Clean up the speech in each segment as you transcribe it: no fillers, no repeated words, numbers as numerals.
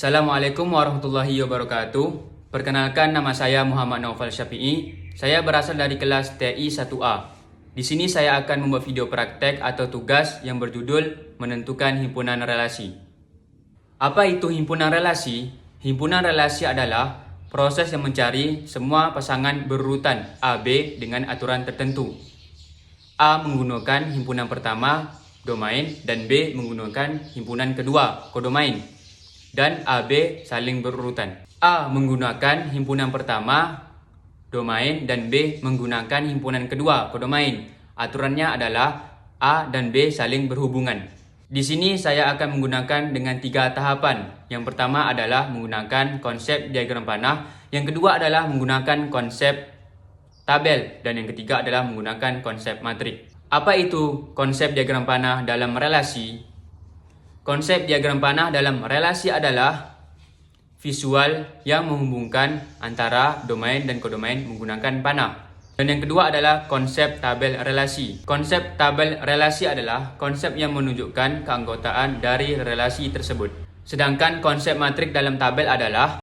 Assalamualaikum warahmatullahi wabarakatuh. Perkenalkan, nama saya Muhammad Naufal Syafi'i. Saya berasal dari kelas TI 1A. Di sini saya akan membuat video praktek atau tugas yang berjudul menentukan himpunan relasi. Apa itu himpunan relasi? Himpunan relasi adalah proses yang mencari semua pasangan berurutan A-B dengan aturan tertentu. A menggunakan himpunan pertama, domain, dan B menggunakan himpunan kedua, kodomain. Dan AB saling berurutan. A menggunakan himpunan pertama, domain, dan B menggunakan himpunan kedua, kodomain. Aturannya adalah A dan B saling berhubungan. Di sini saya akan menggunakan dengan 3 tahapan. Yang pertama adalah menggunakan konsep diagram panah, yang kedua adalah menggunakan konsep tabel, dan yang ketiga adalah menggunakan konsep matrik. Apa itu konsep diagram panah dalam relasi? Konsep diagram panah dalam relasi adalah visual yang menghubungkan antara domain dan kodomain menggunakan panah. Dan yang kedua adalah konsep tabel relasi. Konsep tabel relasi adalah konsep yang menunjukkan keanggotaan dari relasi tersebut. Sedangkan konsep matrik dalam tabel adalah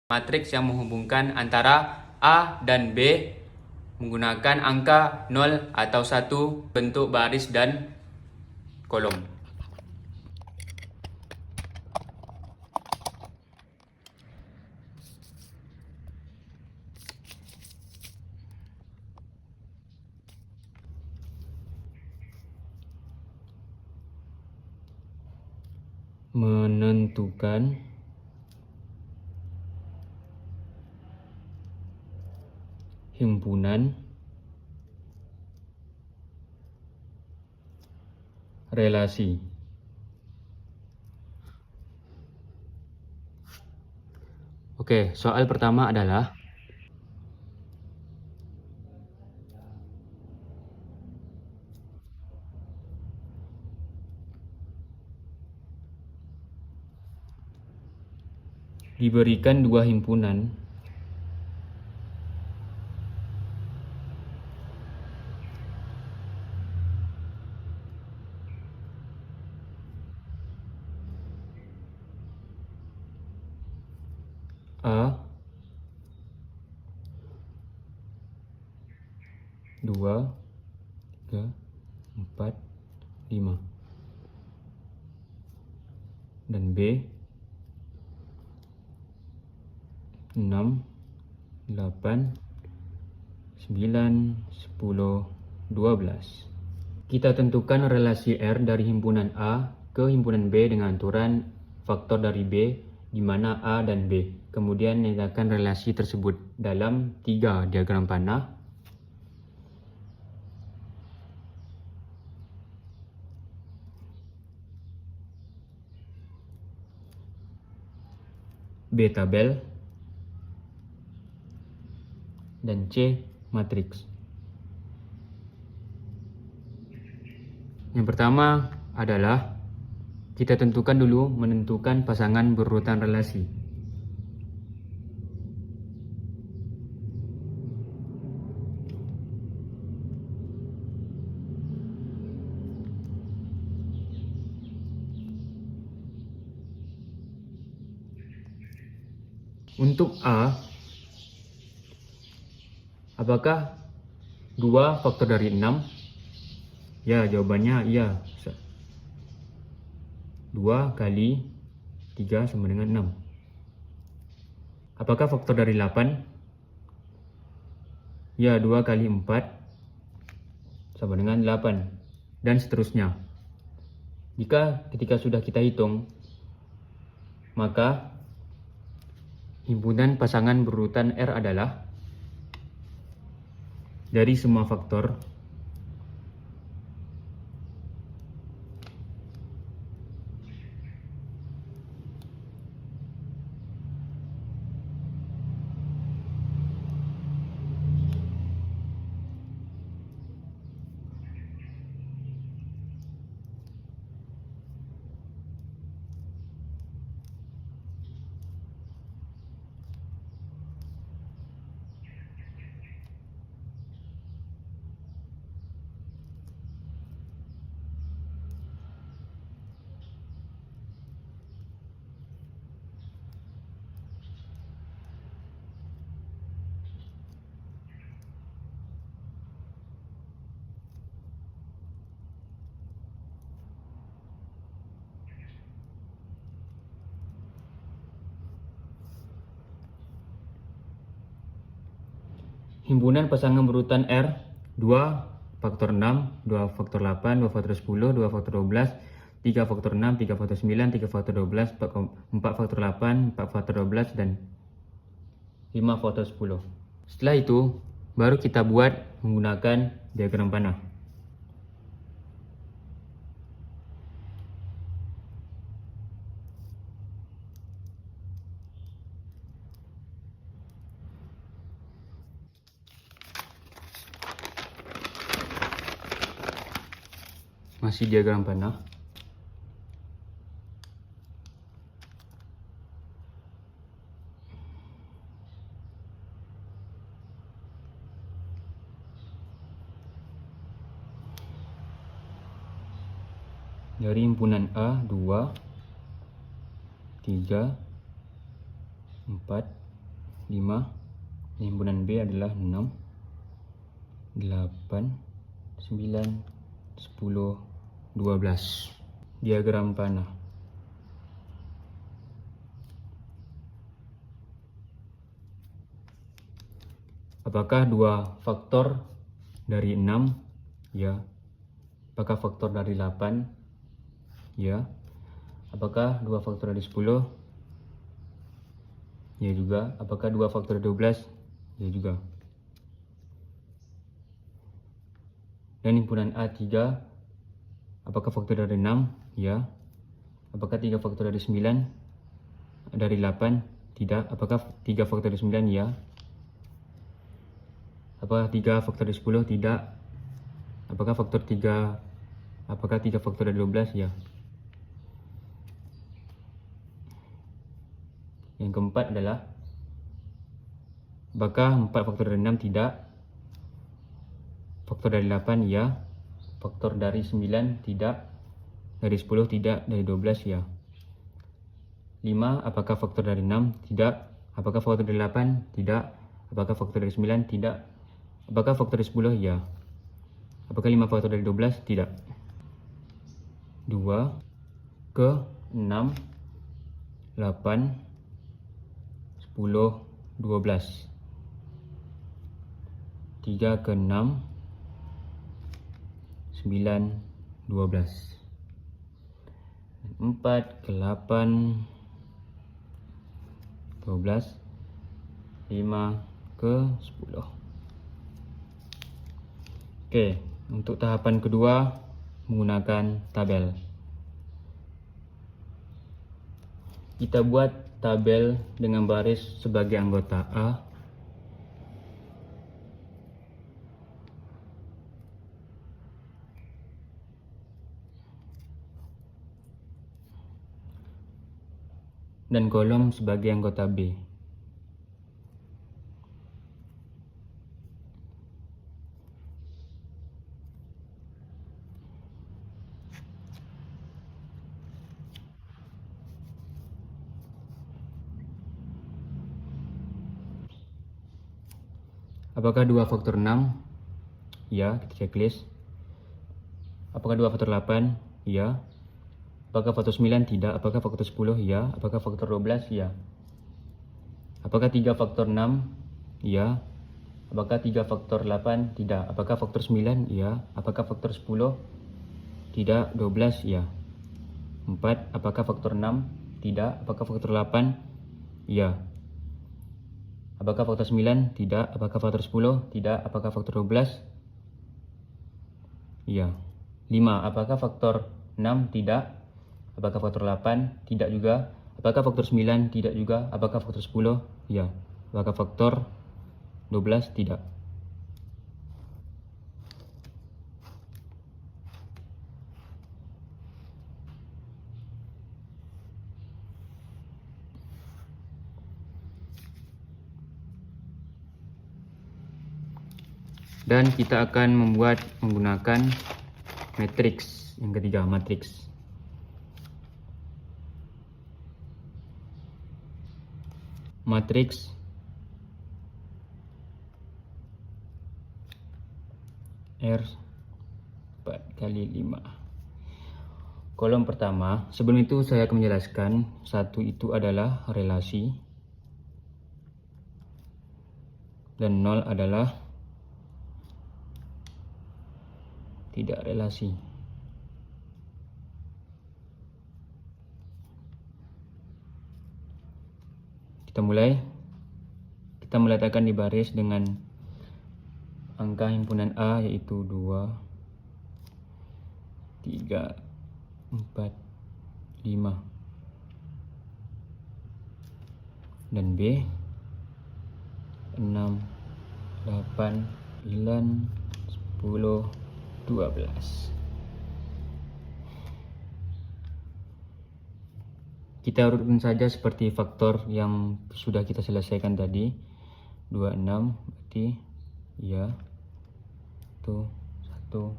matriks yang menghubungkan antara A dan B menggunakan angka 0 atau 1 bentuk baris dan kolom. Menentukan himpunan relasi. Oke, soal pertama adalah diberikan dua himpunan A 2, 3, 4, 5 dan B 6, 8, 9, 10, 12. Kita tentukan relasi R dari himpunan A ke himpunan B dengan aturan faktor dari B di mana A dan B. Kemudian nyatakan relasi tersebut dalam 3 diagram panah. B tabel dan C matriks. Yang pertama adalah kita tentukan dulu menentukan pasangan berurutan relasi. Untuk A, apakah 2 faktor dari 6? Ya, jawabannya iya. 2 kali 3 sama dengan 6. Apakah faktor dari 8? Ya, 2 kali 4 sama dengan 8. Dan seterusnya. Ketika sudah kita hitung, maka himpunan pasangan berurutan R adalah dari semua faktor himpunan pasangan berurutan R 2 faktor 6, 2 faktor 8, 2 faktor 10, 2 faktor 12, 3 faktor 6, 3 faktor 9, 3 faktor 12, 4 faktor 8, 4 faktor 12, dan 5 faktor 10. Setelah itu, baru kita buat menggunakan diagram panah. Masih diagram panah. Dari himpunan A 2, 3, 4, 5. Himpunan B adalah 6, 8, 9, 10, 12. Diagram panah. Apakah 2 faktor dari 6? Ya. Apakah faktor dari 8? Ya. Apakah 2 faktor dari 10? Ya juga. Apakah 2 faktor dari 12? Ya juga. Dan himpunan A3, apakah faktor dari 6? Ya. Apakah 3 faktor dari 9? Dari 8? Tidak. Apakah 3 faktor dari 9? Ya. Apakah 3 faktor dari 10? Tidak. Apakah 3 faktor dari 12? Ya. Yang keempat adalah, apakah 4 faktor dari 6? Tidak. Faktor dari 8? Ya. Faktor dari 9? Tidak. Dari 10? Tidak. Dari 12? Ya. 5. Apakah faktor dari 6? Tidak. Apakah faktor dari 8? Tidak. Apakah faktor dari 9? Tidak. Apakah faktor dari 10? Ya. Apakah 5 faktor dari 12? Tidak. 2 ke 6, 8, 10, 12. 3 ke 6, 9, 12. 4 ke 8, 12. 5 ke 10. Oke, untuk tahapan kedua menggunakan tabel. Kita buat tabel dengan baris sebagai anggota A, dan kolom sebagai anggota B. Apakah 2 faktor 6? Ya, kita checklist. Apakah 2 faktor 8? Ya. Apakah faktor 9? Tidak. Apakah faktor 10? Ya. Apakah faktor 12? Ya. Apakah 3 faktor 6? Ya. Apakah 3 faktor 8? Tidak. Apakah faktor 9? Ya. Apakah faktor 10? Tidak. 12? Ya. 4. Apakah faktor 6? Tidak. Apakah faktor 8? Ya. Apakah faktor 9? Tidak. Apakah faktor 10? Tidak. Apakah faktor 12? Ya. 5. Apakah faktor 6? Tidak. Apakah faktor 8? Tidak juga. Apakah faktor 9? Tidak juga. Apakah faktor 10? Ya. Apakah faktor 12? Tidak. Dan kita akan membuat menggunakan matriks. Yang ketiga, matriks. Matriks R 4 kali 5. Kolom pertama, sebelum itu saya akan menjelaskan, satu itu adalah relasi, dan 0 adalah tidak relasi. Kita mulai. Kita meletakkan di baris dengan angka himpunan A yaitu 2, 3, 4, 5 dan B 6, 8, 9, 10, 12. Kita urutkan saja seperti faktor yang sudah kita selesaikan tadi. 26 berarti ya itu 1,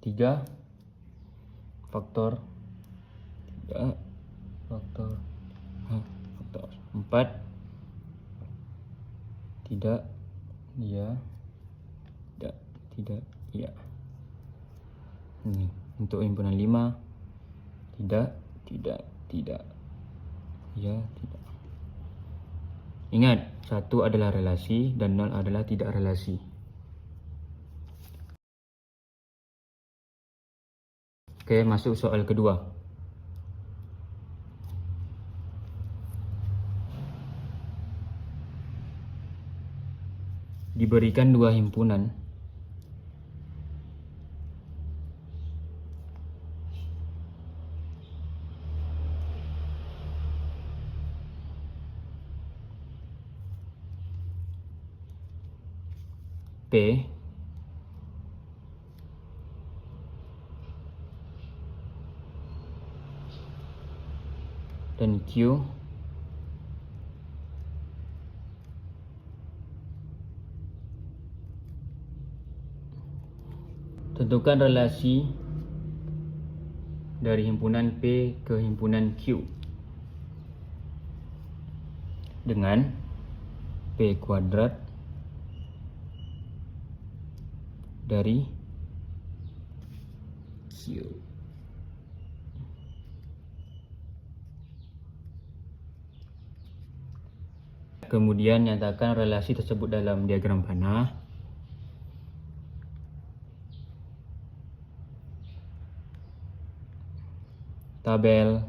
3 faktor 3 faktor 4 tidak ya tidak ya. Ini untuk himpunan 5 tidak ya tidak. Ingat, 1 adalah relasi dan 0 adalah tidak relasi. Oke, masuk soal kedua. Diberikan dua himpunan P dan Q tentukan relasi dari himpunan P ke himpunan Q dengan P kuadrat dari Q. Kemudian nyatakan relasi tersebut dalam diagram panah. Tabel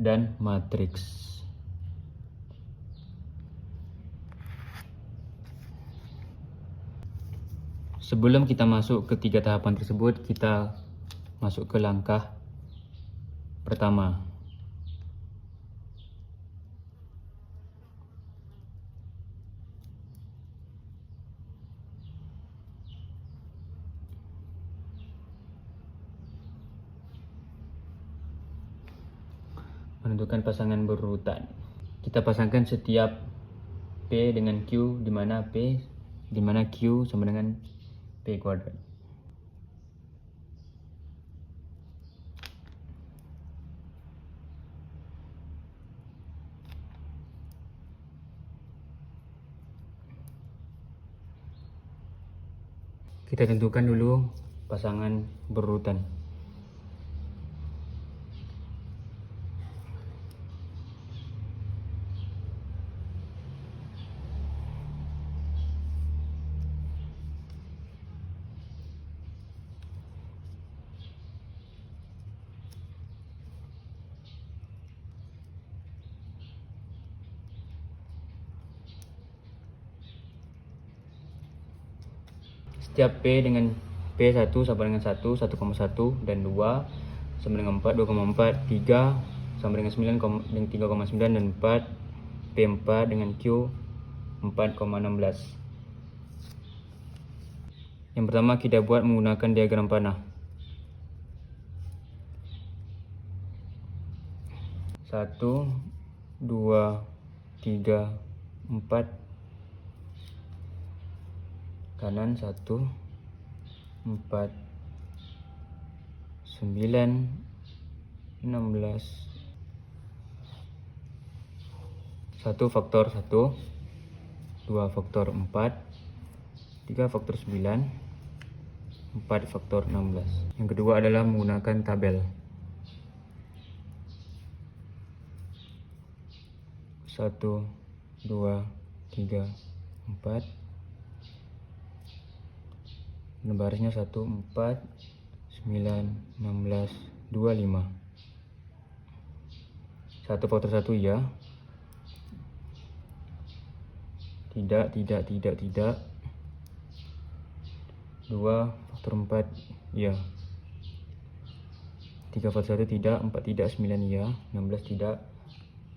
dan matriks. Sebelum kita masuk ke tiga tahapan tersebut, kita masuk ke langkah pertama. Menentukan pasangan berurutan. Kita pasangkan setiap P dengan Q di mana Q sama dengan P kuadrat. Kita tentukan dulu pasangan berurutan. Setiap P dengan P1 sama dengan 1, 1,1 dan 2 sama dengan 4, 2,4, 3 sama dengan 9 dengan 3,9 dan 4, P4 dengan Q 4,16. Yang pertama kita buat menggunakan diagram panah. 1, 2, 3, 4 kanan 1, 4, 9, 16, 1 faktor 1, 2 faktor 4, 3 faktor 9, 4 faktor 16. Yang kedua adalah menggunakan tabel. 1, 2, 3, 4. Dan barisnya 1, 4, 9, 16, 25. 1 faktor 1 ya. Tidak. 2 faktor 4 ya. 3 faktor 1 tidak, 4 tidak, 9 ya, 16 tidak.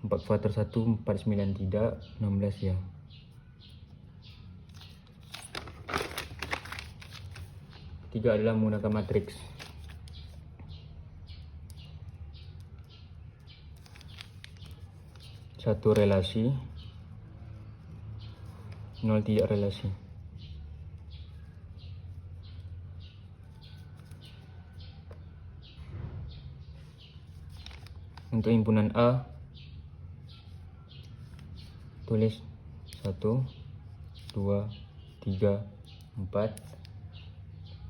4 faktor 1, 4, 9 tidak, 16 ya. Ketiga adalah menggunakan matriks. Satu relasi, 0 tidak relasi. Untuk himpunan A, tulis 1, 2, 3, 4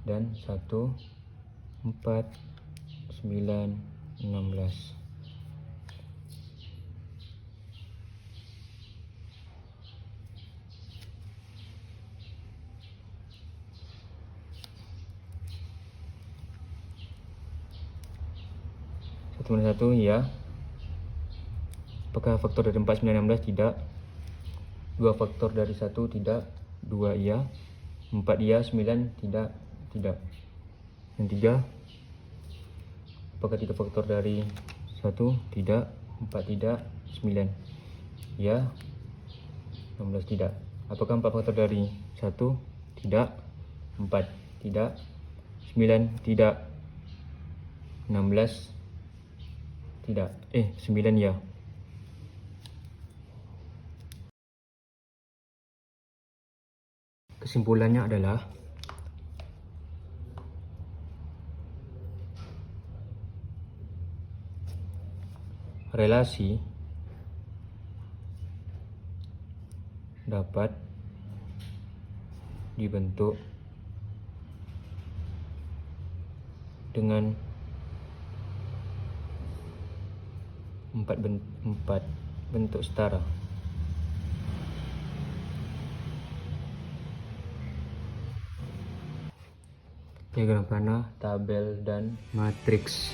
dan 1, 4, 9, 16. Satu minus 1 ya. Apakah faktor dari 4, 9, 16? Tidak. 2 faktor dari 1 tidak. 2 iya. 4 iya, 9 tidak. Tidak. Yang 3, apakah 3 faktor dari 1? Tidak. 4 tidak. 9 iya. 16 tidak. Apakah 4 faktor dari 1? Tidak. 4 tidak. 9 tidak. 16 tidak. 9 ya. Kesimpulannya adalah relasi dapat dibentuk dengan 4 bentuk setara. Diagram panah, tabel, dan matriks.